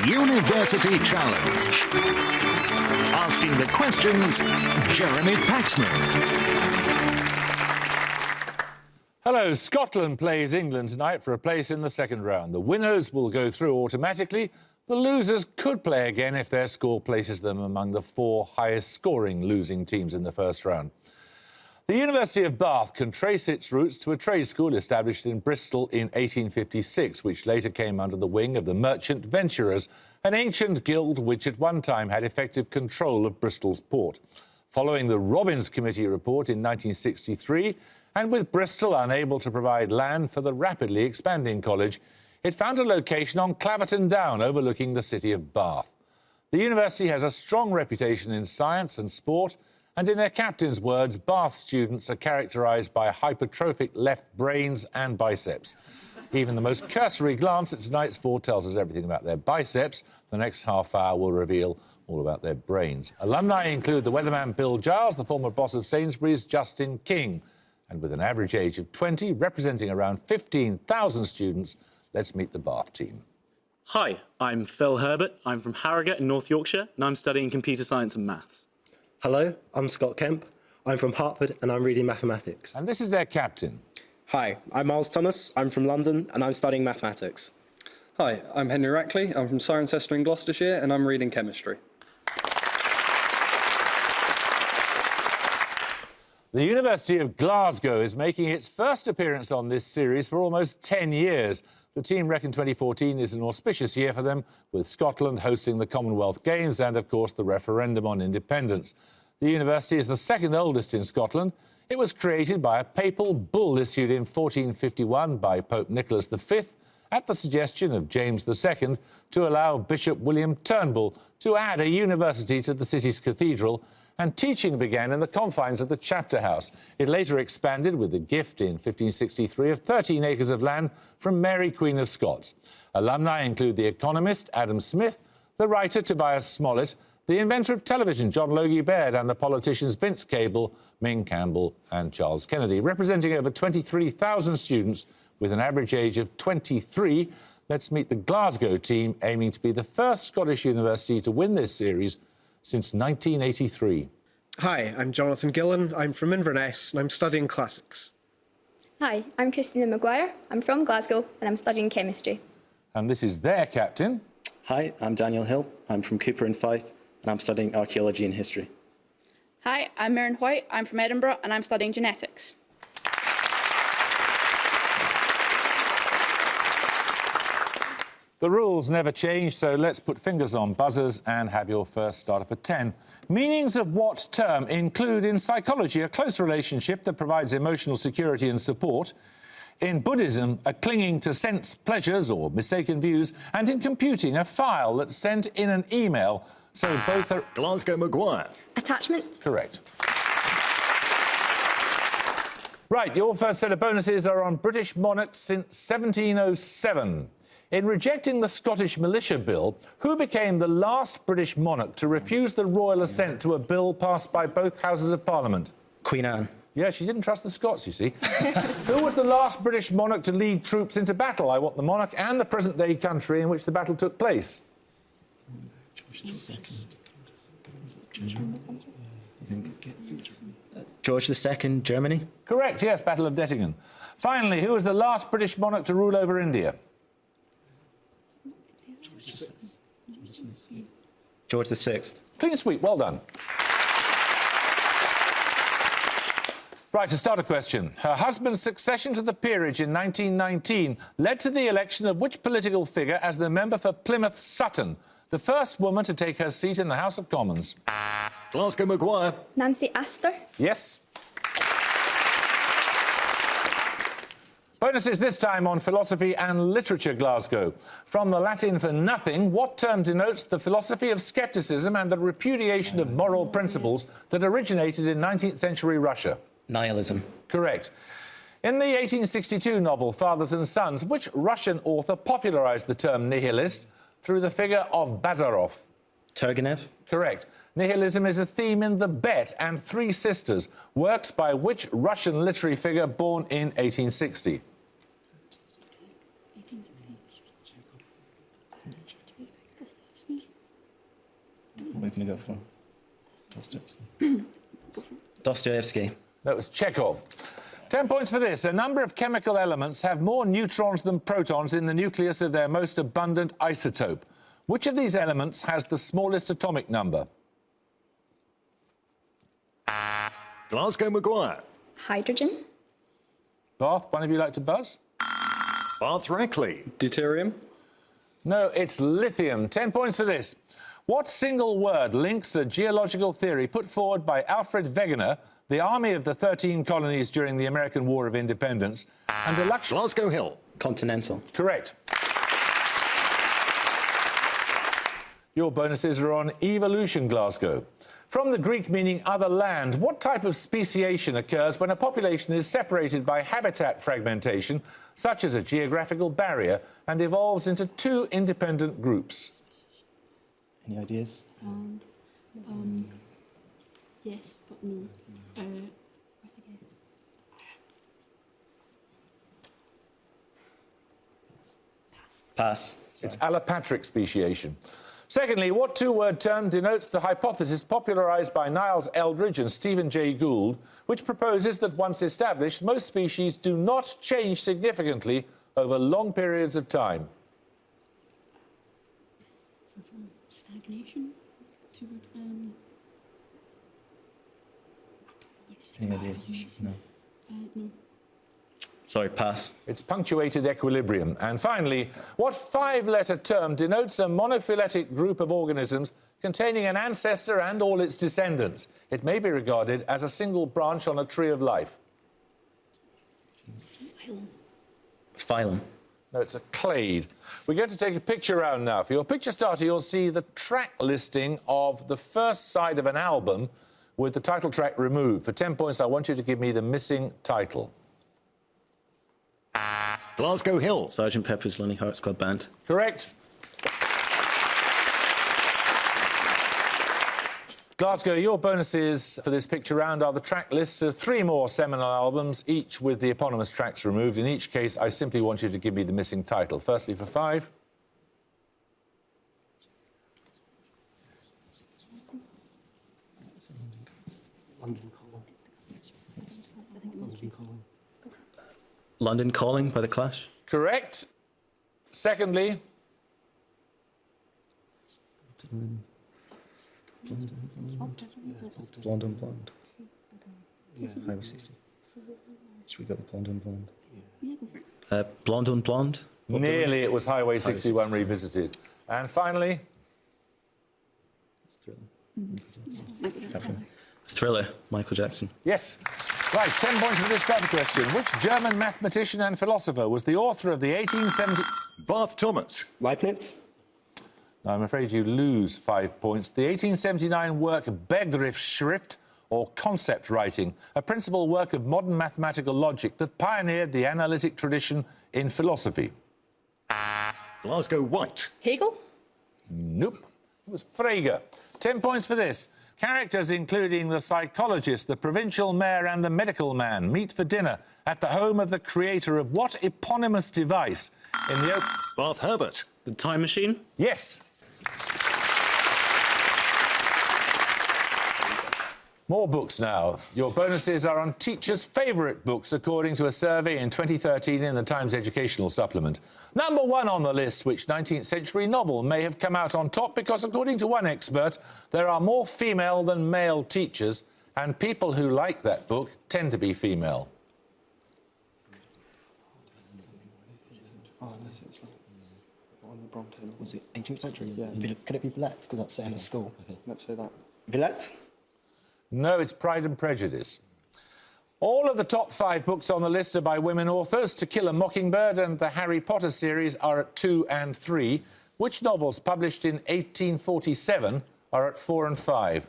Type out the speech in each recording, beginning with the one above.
University Challenge. Asking the questions, Jeremy Paxman. Hello, Scotland plays England tonight for a place in the second round. The winners will go through automatically. The losers could play again if their score places them among the 4 highest-scoring losing teams in the first round. The University of Bath can trace its roots to a trade school established in Bristol in 1856, which later came under the wing of the Merchant Venturers, an ancient guild which at one time had effective control of Bristol's port. Following the Robbins Committee report in 1963, and with Bristol unable to provide land for the rapidly expanding college, it found a location on Claverton Down overlooking the city of Bath. The university has a strong reputation in science and sport, and in their captain's words, Bath students are characterised by hypertrophic left brains and biceps. Even the most cursory glance at tonight's 4 tells us everything about their biceps. The next half hour will reveal all about their brains. Alumni include the weatherman Bill Giles, the former boss of Sainsbury's Justin King. And with an average age of 20, representing around 15,000 students, let's meet the Bath team. Hi, I'm Phil Herbert. I'm from Harrogate in North Yorkshire, and I'm studying computer science and maths. Hello, I'm Scott Kemp. I'm from Hertford and I'm reading mathematics. And this is their captain. Hi, I'm Miles Thomas. I'm from London and I'm studying mathematics. Hi, I'm Henry Rackley. I'm from Cirencester in Gloucestershire and I'm reading chemistry. The University of Glasgow is making its first appearance on this series for almost 10 years. The team reckon 2014 is an auspicious year for them, with Scotland hosting the Commonwealth Games and, of course, the referendum on independence. The university is the second oldest in Scotland. It was created by a papal bull issued in 1451 by Pope Nicholas V at the suggestion of James II to allow Bishop William Turnbull to add a university to the city's cathedral, and teaching began in the confines of the chapter house. It later expanded with the gift in 1563 of 13 acres of land from Mary, Queen of Scots. Alumni include the economist Adam Smith, the writer Tobias Smollett, the inventor of television John Logie Baird, and the politicians Vince Cable, Ming Campbell and Charles Kennedy. Representing over 23,000 students with an average age of 23, let's meet the Glasgow team, aiming to be the first Scottish university to win this series since 1983. Hi, I'm Jonathan Gillen. I'm from Inverness and I'm studying classics. Hi, I'm Christina Maguire. I'm from Glasgow and I'm studying chemistry. And this is their captain. Hi, I'm Daniel Hill. I'm from Cooper in Fife and I'm studying archaeology and history. Hi, I'm Maren White. I'm from Edinburgh and I'm studying genetics. The rules never change, so let's put fingers on buzzers and have your first starter for 10. Meanings of what term include in psychology a close relationship that provides emotional security and support, in Buddhism a clinging to sense pleasures or mistaken views, and in computing a file that's sent in an email, so both are... Glasgow Maguire. Attachment. Correct. Right, your first set of bonuses are on British monarchs since 1707. In rejecting the Scottish Militia Bill, who became the last British monarch to refuse the royal assent to a bill passed by both Houses of Parliament? Queen Anne. Yeah, she didn't trust the Scots, you see. Who was the last British monarch to lead troops into battle? I want the monarch and the present-day country in which the battle took place. George II, Germany. Correct, yes, Battle of Dettingen. Finally, who was the last British monarch to rule over India? George VI. Clean sweep, well done. Right, to start a question. Her husband's succession to the peerage in 1919 led to the election of which political figure as the member for Plymouth Sutton, the first woman to take her seat in the House of Commons? Glasgow Maguire. Nancy Astor. Yes. Bonuses this time on philosophy and literature, Glasgow. From the Latin for nothing, what term denotes the philosophy of scepticism and the repudiation of moral principles that originated in 19th century Russia? Nihilism. Correct. In the 1862 novel Fathers and Sons, which Russian author popularised the term nihilist through the figure of Bazarov? Turgenev. Correct. Nihilism is a theme in The Bet and Three Sisters, works by which Russian literary figure born in 1860? What are we going to go for? Dostoevsky. Dostoevsky. That was Chekhov. 10 points for this. A number of chemical elements have more neutrons than protons in the nucleus of their most abundant isotope. Which of these elements has the smallest atomic number? Glasgow Maguire. Hydrogen. Bath, one of you like to buzz? Bath Reckley. Deuterium. No, it's lithium. 10 points for this. What single word links a geological theory put forward by Alfred Wegener, the army of the 13 colonies during the American War of Independence, and a luxury... Glasgow Hill. Continental. Correct. Your bonuses are on evolution, Glasgow. From the Greek meaning other land, what type of speciation occurs when a population is separated by habitat fragmentation, such as a geographical barrier, and evolves into two independent groups? Any ideas? Yes, but no. I think it's... Pass. It's allopatric speciation. Secondly, what two-word term denotes the hypothesis popularised by Niles Eldridge and Stephen Jay Gould, which proposes that once established, most species do not change significantly over long periods of time? Stagnation? Any ideas? No. No. Sorry, pass. It's punctuated equilibrium. And finally, what five-letter term denotes a monophyletic group of organisms containing an ancestor and all its descendants? It may be regarded as a single branch on a tree of life. Phylum. No, it's a clade. We're going to take a picture round now. For your picture starter, you'll see the track listing of the first side of an album with the title track removed. For 10 points, I want you to give me the missing title. Glasgow Hill. Sgt. Pepper's Lonely Hearts Club Band. Correct. Glasgow, your bonuses for this picture round are the track lists of 3 more seminal albums, each with the eponymous tracks removed. In each case, I simply want you to give me the missing title. Firstly, for 5. London Calling by The Clash. Correct. Secondly. Blonde on Blonde. Highway 60. Should we go with Blonde on Blonde? Yeah, go for it. Blonde on Blonde. Nearly, it was Highway 61 revisited. And finally. Thriller, Michael Jackson. Yes. Right, 10 points for this starter question. Which German mathematician and philosopher was the author of the 1870... Bath Thomas. Leibniz. Now, I'm afraid you lose 5 points. The 1879 work Begriffsschrift, or concept writing, a principal work of modern mathematical logic that pioneered the analytic tradition in philosophy. Glasgow White. Hegel. Nope. It was Frege. 10 points for this. Characters including the psychologist, the provincial mayor and the medical man meet for dinner at the home of the creator of what eponymous device in the... Bath Herbert. The Time Machine? Yes. More books now. Your bonuses are on teachers' favourite books, according to a survey in 2013 in the Times Educational Supplement. Number 1 on the list, which 19th century novel may have come out on top because, according to one expert, there are more female than male teachers, and people who like that book tend to be female. Was it 18th century? Yeah. Could it be Villette? Because that's set in a school. Okay. Let's say that. Villette? No, it's Pride and Prejudice. All of the top 5 books on the list are by women authors. To Kill a Mockingbird and the Harry Potter series are at 2 and 3. Which novels published in 1847 are at 4 and 5?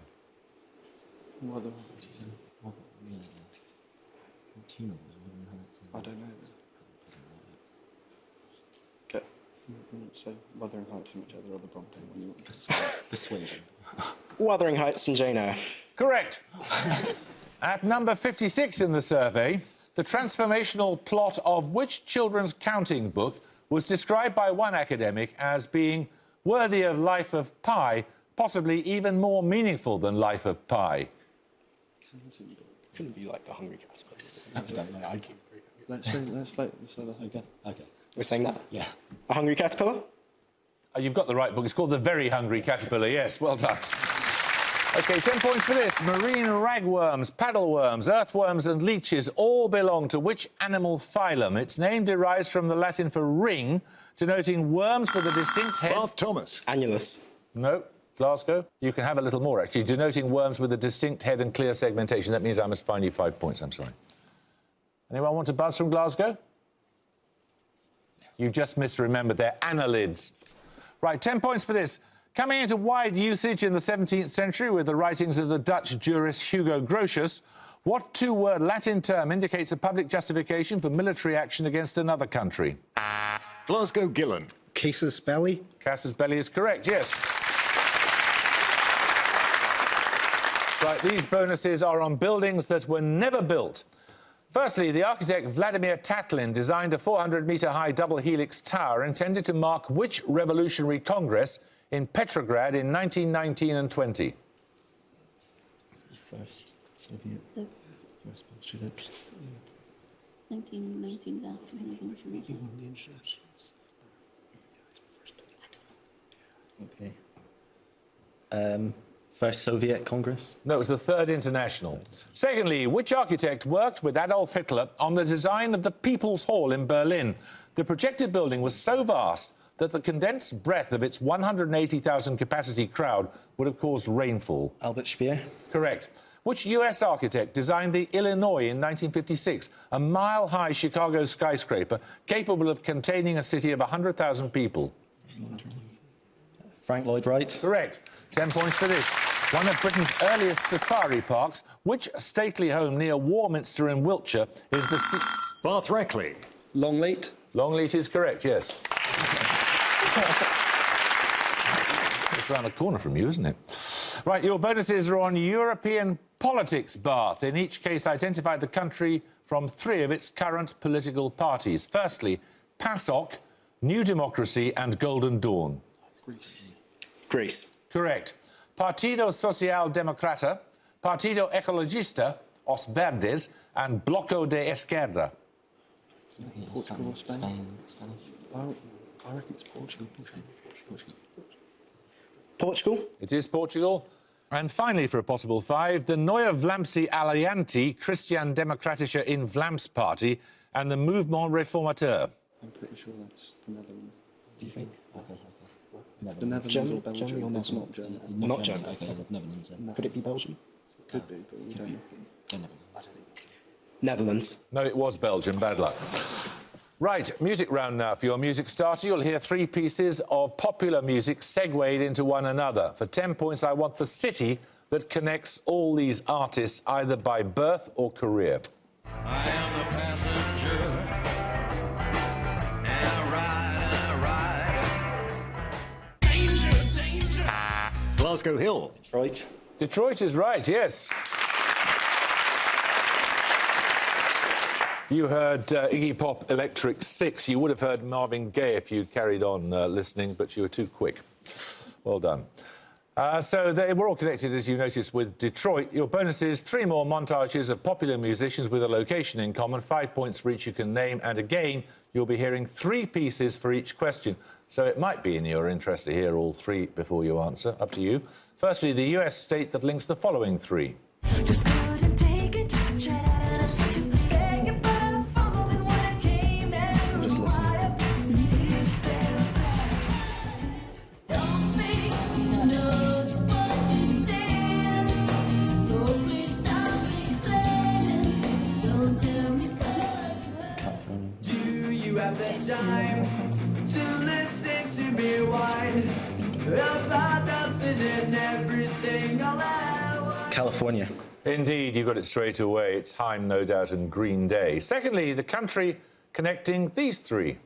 I don't know. Okay. So Wuthering Heights and which other Bronte one? Persuasion. Wuthering Heights and Jane Eyre. Correct. At number 56 in the survey, the transformational plot of which children's counting book was described by one academic as being worthy of Life of Pi, possibly even more meaningful than Life of Pi? Couldn't be like the Hungry Caterpillar. I don't know. Let's say that. Okay. We're saying that? Yeah. A Hungry Caterpillar? Oh, you've got the right book. It's called The Very Hungry Caterpillar. Yes, well done. OK, 10 points for this. Marine ragworms, paddleworms, earthworms and leeches all belong to which animal phylum? Its name derives from the Latin for ring, denoting worms with a distinct head... Bath Thomas. Annulus. No. Glasgow? You can have a little more, actually, denoting worms with a distinct head and clear segmentation. That means I must fine you 5 points, I'm sorry. Anyone want to buzz from Glasgow? You just misremembered. They're annelids. Right, 10 points for this. Coming into wide usage in the 17th century with the writings of the Dutch jurist Hugo Grotius, what two-word Latin term indicates a public justification for military action against another country? Glasgow Gillen. Casus belli. Casus belli is correct, yes. Right, these bonuses are on buildings that were never built. Firstly, the architect Vladimir Tatlin designed a 400-metre-high double-helix tower intended to mark which revolutionary congress in Petrograd in 1919 and 20? First Soviet. First Bolshevik. 1919 after Okay. First Soviet Congress? No, it was the Third International. Secondly, which architect worked with Adolf Hitler on the design of the People's Hall in Berlin? The projected building was so vast that the condensed breadth of its 180,000 capacity crowd would have caused rainfall. Albert Speer? Correct. Which US architect designed the Illinois in 1956, a mile-high Chicago skyscraper capable of containing a city of 100,000 people? Frank Lloyd Wright? Correct. 10 points for this. One of Britain's earliest safari parks, which stately home near Warminster in Wiltshire is the... Bath Rackley. Longleat. Longleat is correct, yes. It's round the corner from you, isn't it? Right, your bonuses are on European politics, Bath. In each case, identify the country from 3 of its current political parties. Firstly, PASOK, New Democracy and Golden Dawn. Greece. Correct. Partido Social Democrata, Partido Ecologista, Os Verdes and Bloco de Esquerda. Portugal or Spain? Spanish. I reckon it's Portugal. Portugal. It is Portugal. And finally, for a possible 5, the Neue Vlaamse Alliantie Christian Democratische in Vlaams Party and the Mouvement Reformateur. I'm pretty sure that's the Netherlands. Do you think? Okay. It's the Netherlands or Belgium. Germany or It's not Germany. Not Germany. Okay, the Netherlands. Could it be Belgium? Could be, but we don't know. Netherlands. Netherlands. No, it was Belgium. Bad luck. Right, music round now. For your music starter, you'll hear 3 pieces of popular music segued into one another. For 10 points, I want the city that connects all these artists either by birth or career. I am the passenger, and I ride. Danger, danger. Glasgow Hill. Detroit. Detroit is right, yes. You heard Iggy Pop Electric 6. You would have heard Marvin Gaye if you carried on listening, but you were too quick. Well done. So they were all connected, as you noticed, with Detroit. Your bonus is 3 more montages of popular musicians with a location in common, 5 points for each you can name, and again, you'll be hearing 3 pieces for each question. So it might be in your interest to hear all 3 before you answer. Up to you. Firstly, the US state that links the following 3. Just couldn't take it. Just listen. Do you have the time to listen to me whine about nothing and everything all at once? California. Indeed, you got it straight away. It's Haim, no doubt, and Green Day. Secondly, the country connecting these 3.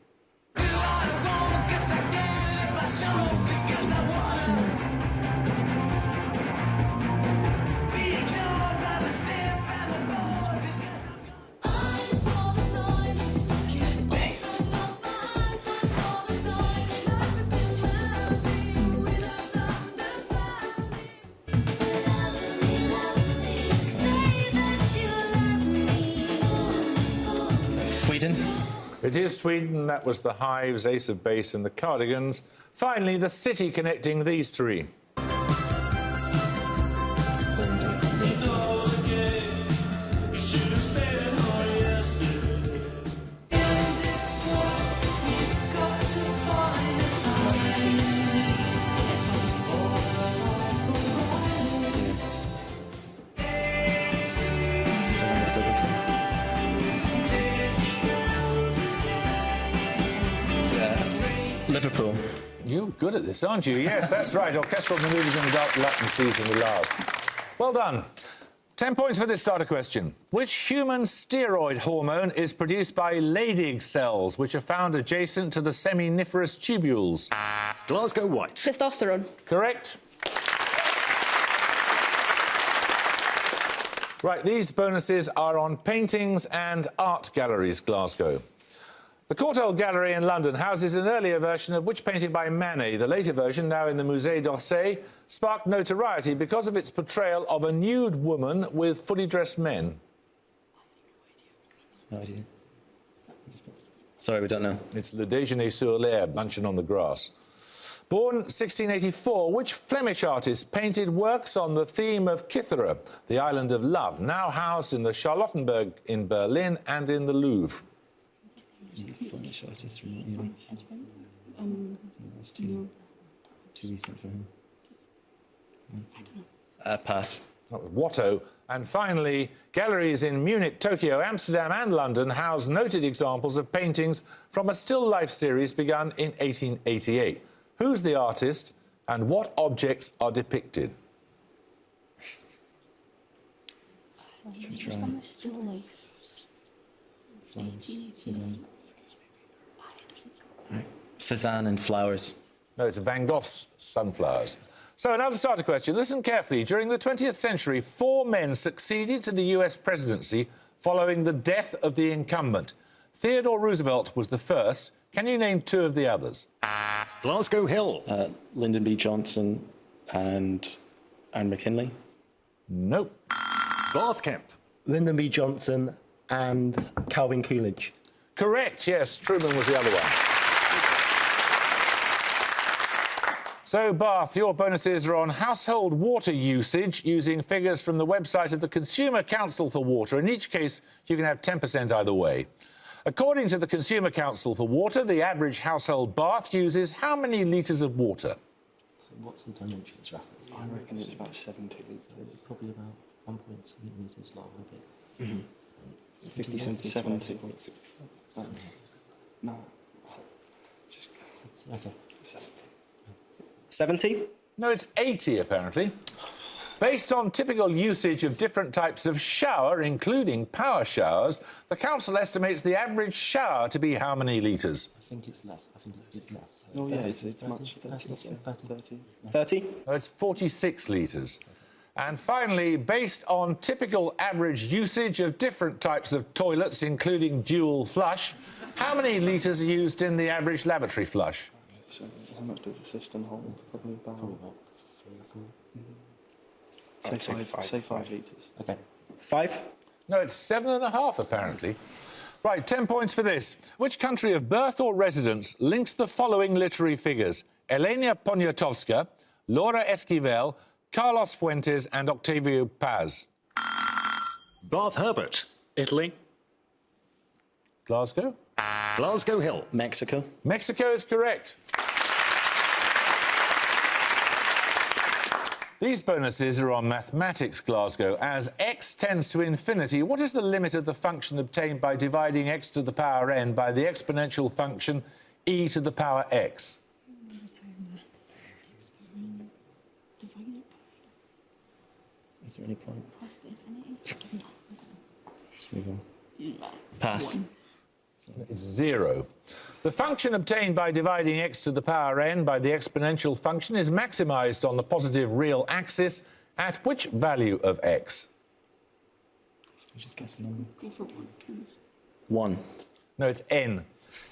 It is Sweden. That was the Hives, Ace of Base and the Cardigans. Finally, the city connecting these three. Liverpool. You're good at this, aren't you? Yes, that's right. Orchestral manoeuvres in the dark Latin seas in the Lars. Well done. 10 points for this starter question. Which human steroid hormone is produced by Leydig cells, which are found adjacent to the seminiferous tubules? Glasgow White. Testosterone. Correct. Right, these bonuses are on paintings and art galleries, Glasgow. The Courtauld Gallery in London houses an earlier version of which painting by Manet? The later version, now in the Musée d'Orsay, sparked notoriety because of its portrayal of a nude woman with fully dressed men. No idea. Sorry, we don't know. It's Le Déjeuner sur l'herbe, luncheon on the grass. Born 1684, which Flemish artist painted works on the theme of Cythera, the island of love, now housed in the Charlottenburg in Berlin and in the Louvre? Flemish artist from that's too recent for him. Pass. That was Watteau. And finally, galleries in Munich, Tokyo, Amsterdam and London house noted examples of paintings from a still life series begun in 1888. Who's the artist and what objects are depicted? Cézanne and flowers. No, it's Van Gogh's Sunflowers. So another starter question. Listen carefully. During the 20th century, 4 men succeeded to the US presidency following the death of the incumbent. Theodore Roosevelt was the first. Can you name 2 of the others? Glasgow Hill. Lyndon B. Johnson and McKinley. Nope. Bath Kemp. Lyndon B. Johnson and Calvin Coolidge. Correct, yes. Truman was the other one. So, Bath, your bonuses are on household water usage using figures from the website of the Consumer Council for Water. In each case, you can have 10% either way. According to the Consumer Council for Water, the average household bath uses how many litres of water? So what's the dimensions, roughly? I reckon it's about 70 litres. It's probably about 1.2 metres long, a bit. 50 centimetres. 70.65. No. Okay. 70? No, it's 80, apparently. Based on typical usage of different types of shower, including power showers, the council estimates the average shower to be how many litres? I think it's less. It's less. Oh, yeah, it's much. 30. 30? No, it's 46 litres. And finally, based on typical average usage of different types of toilets, including dual flush, how many litres are used in the average lavatory flush? So how much does the system hold? Probably about 3 or 4. Say 5 litres. Okay. 5? No, it's 7.5, apparently. Right, 10 points for this. Which country of birth or residence links the following literary figures? Elena Poniatowska, Laura Esquivel, Carlos Fuentes and Octavio Paz. Bath Herbert. Italy. Glasgow? Glasgow Hill. Mexico. Mexico is correct. These bonuses are on mathematics, Glasgow. As x tends to infinity, what is the limit of the function obtained by dividing x to the power n by the exponential function e to the power x? Is there any point? Just move on. Pass. It's 0. The function obtained by dividing x to the power n by the exponential function is maximised on the positive real axis at which value of x? Just guess a number. 1. No, it's n.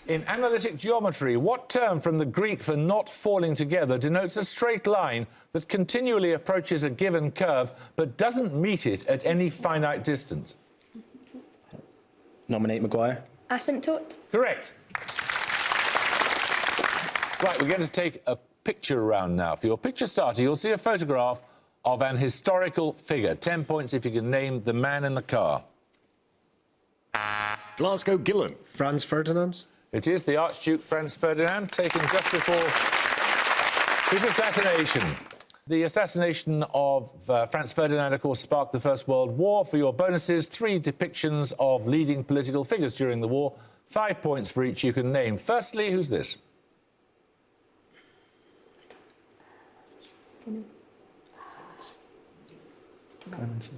In analytic geometry, what term from the Greek for not falling together denotes a straight line that continually approaches a given curve but doesn't meet it at any finite distance? Nominate Maguire. Asymptote. Correct. Right, we're going to take a picture round now. For your picture starter, you'll see a photograph of an historical figure. 10 points if you can name the man in the car. Glasgow Gillen. Franz Ferdinand. It is the Archduke Franz Ferdinand, taken just before his assassination. The assassination of Franz Ferdinand, of course, sparked the First World War. For your bonuses, 3 depictions of leading political figures during the war. 5 points for each you can name. Firstly, who's this? Clemenceau.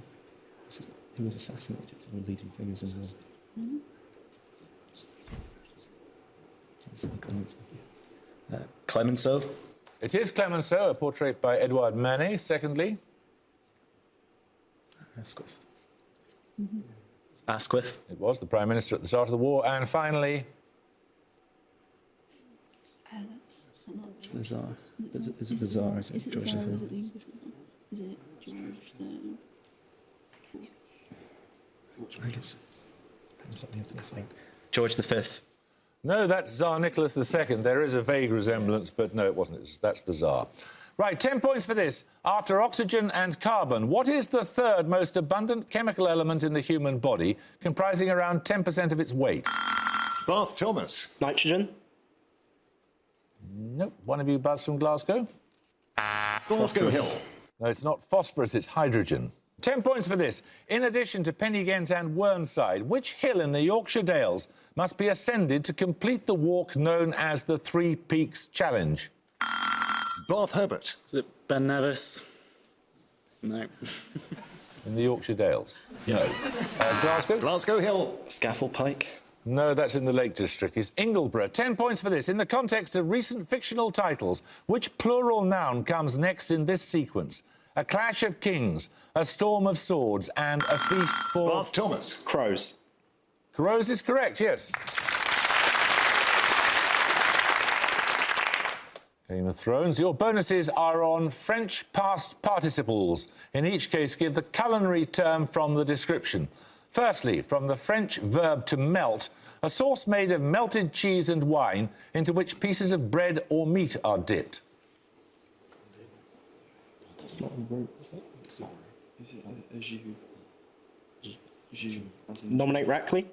He was assassinated. Were leading figures as well. Clemenceau. It is Clemenceau, a portrait by Edouard Manet. Secondly? Asquith. Asquith. It was the Prime Minister at the start of the war. And finally? The Tsar. Is it the Tsar? Is it George V? Is it the English one? Is it George the... I guess something like George V. No, that's Tsar Nicholas II. There is a vague resemblance, but no, it wasn't. That's the Tsar. Right, 10 points for this. After oxygen and carbon, what is the third most abundant chemical element in the human body, comprising around 10% of its weight? Bath Thomas. Nitrogen. Nope. One of you buzzed from Glasgow? Glasgow Hill. No, it's not phosphorus, it's hydrogen. 10 points for this. In addition to Pennygent and Whernside, which hill in the Yorkshire Dales must be ascended to complete the walk known as the Three Peaks Challenge? Bath Herbert. Is it Ben Nevis? No. In the Yorkshire Dales? No. Glasgow? Glasgow Hill. Scaffold Pike. No, that's in the Lake District. It's Ingleborough. 10 points for this. In the context of recent fictional titles, which plural noun comes next in this sequence? A Clash of Kings, A Storm of Swords, and A Feast for... Bath Thomas. Crows. Crows is correct, yes. Game of Thrones. Your bonuses are on French past participles. In each case, give the culinary term from the description. Firstly, from the French verb to melt, a sauce made of melted cheese and wine into which pieces of bread or meat are dipped. That's not a root, is it? Is it a jus? Jus. Nominate Rackley.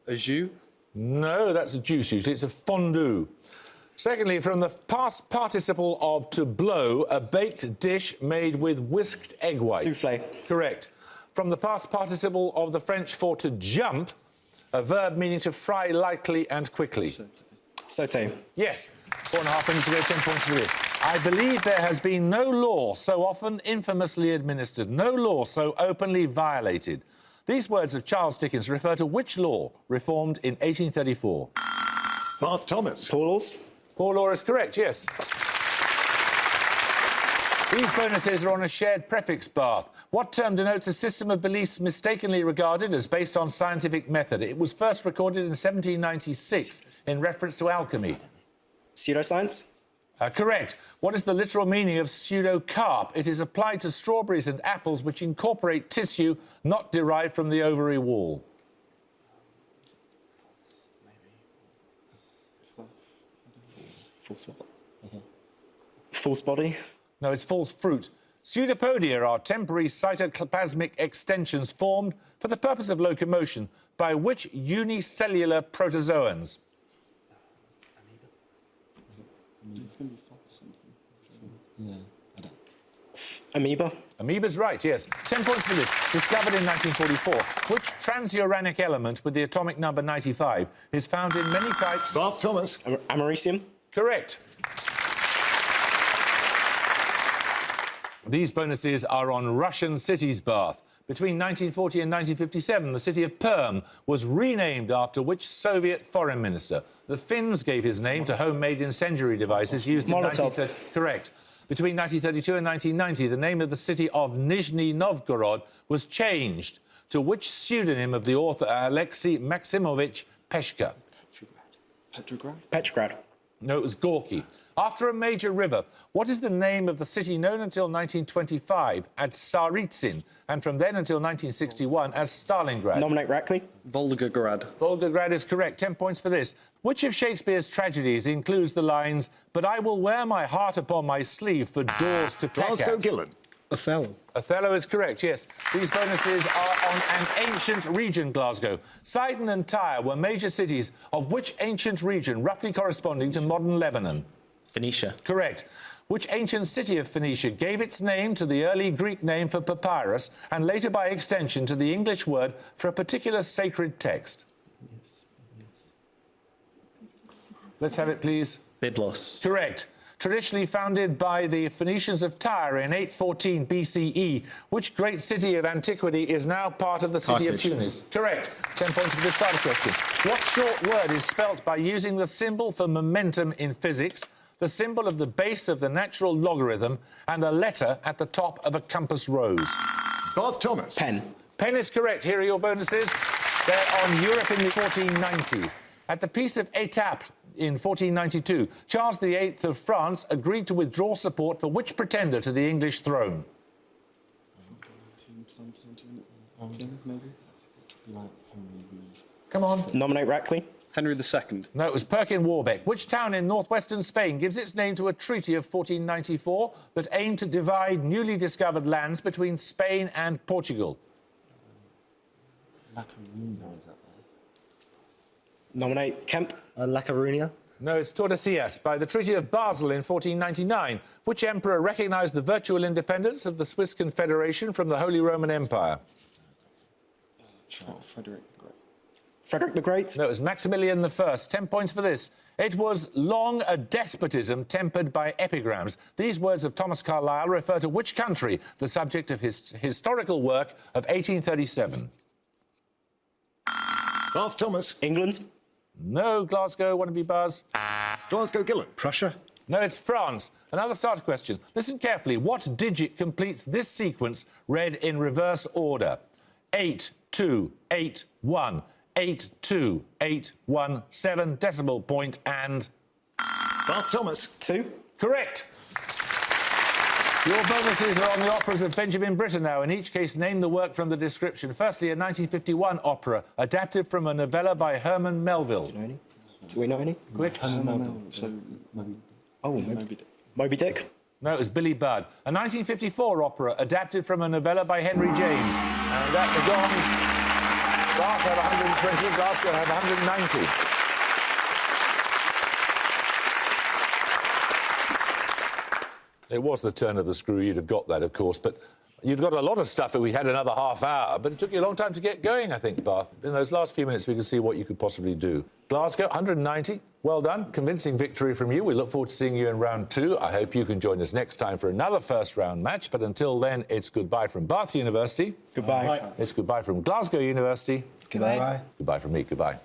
A jus. No, that's a juice usually. It's a fondue. Secondly, from the past participle of to blow, a baked dish made with whisked egg whites. Soufflé. Correct. From the past participle of the French for to jump, a verb meaning to fry lightly and quickly. Sauté. Yes. 4.5 minutes ago, 10 points for this. I believe there has been no law so often infamously administered, no law so openly violated. These words of Charles Dickens refer to which law, reformed in 1834? Bath Thomas. Poor laws. Poor law is correct, yes. These bonuses are on a shared prefix, Bath. What term denotes a system of beliefs mistakenly regarded as based on scientific method? It was first recorded in 1796 in reference to alchemy. Pseudoscience. Correct. What is the literal meaning of pseudocarp? It is applied to strawberries and apples which incorporate tissue not derived from the ovary wall. False what? False body. No, it's false fruit. Pseudopodia are temporary cytoplasmic extensions formed for the purpose of locomotion by which unicellular protozoans? It's going to be false. Yeah, I don't. Amoeba. Amoeba's right, yes. 10 points for this. Discovered in 1944, which transuranic element with the atomic number 95 is found in many types... Bath Thomas. Americium. Correct. These bonuses are on Russian cities, Bath. Between 1940 and 1957, the city of Perm was renamed after which Soviet foreign minister? The Finns gave his name to homemade incendiary devices used in 1930... Correct. Between 1932 and 1990, the name of the city of Nizhny Novgorod was changed to which pseudonym of the author Alexei Maximovich Peshka? Petrograd. Petrograd. No, it was Gorky. After a major river, what is the name of the city known until 1925 as Tsaritsyn, and from then until 1961 as Stalingrad? Nominate Rackley. Volgograd. Volgograd is correct. 10 points for this. Which of Shakespeare's tragedies includes the lines, "But I will wear my heart upon my sleeve for doors to peck Glasgow at"? Gillen. Othello. Othello is correct, yes. These bonuses are on an ancient region, Glasgow. Sidon and Tyre were major cities of which ancient region, roughly corresponding to modern Lebanon? Phoenicia. Correct. Which ancient city of Phoenicia gave its name to the early Greek name for papyrus and later by extension to the English word for a particular sacred text? Let's have it, please. Byblos. Correct. Traditionally founded by the Phoenicians of Tyre in 814 BCE, which great city of antiquity is now part of the city Carthage. of Tunis? Correct. 10 points for this starter question. What short word is spelt by using the symbol for momentum in physics, the symbol of the base of the natural logarithm, and the letter at the top of a compass rose? Bath Thomas. Pen. Pen is correct. Here are your bonuses. They're on Europe in the 1490s. At the Peace of Étape in 1492, Charles VIII of France agreed to withdraw support for which pretender to the English throne? Come on. Nominate Rackley. Henry II. No, it was Perkin Warbeck. Which town in northwestern Spain gives its name to a treaty of 1494 that aimed to divide newly discovered lands between Spain and Portugal? Nominate Kemp. La Coruña. No, it's Tordesillas. By the Treaty of Basel in 1499, which emperor recognised the virtual independence of the Swiss Confederation from the Holy Roman Empire? Frederick the Great. Frederick the Great. No, it was Maximilian I. 10 points for this. It was long a despotism tempered by epigrams. These words of Thomas Carlyle refer to which country, the subject of his historical work of 1837? Bath Thomas. England. No, Glasgow, want to be Buzz? Glasgow Gillen. Prussia. No, it's France. Another starter question. Listen carefully. What digit completes this sequence read in reverse order? 8, 2, 8, 1, 8, 2, 8, 1, 7 decimal point and... Bath Thomas. 2. Correct. Your bonuses are on the operas of Benjamin Britten now. In each case, name the work from the description. Firstly, a 1951 opera adapted from a novella by Herman Melville. Do we know any? Quick. So maybe. Oh, Moby Dick. No, it was Billy Budd. A 1954 opera adapted from a novella by Henry James. And at the gong, Bath have 120, Glasgow have 190. It was the turn of the screw. You'd have got that, of course, but you'd got a lot of stuff if we had another half hour, but it took you a long time to get going, I think, Bath. In those last few minutes, we could see what you could possibly do. Glasgow, 190. Well done. Convincing victory from you. We look forward to seeing you in round 2. I hope you can join us next time for another first-round match, but until then, it's goodbye from Bath University. Goodbye. Right. It's goodbye from Glasgow University. Goodbye. Goodbye from me. Goodbye.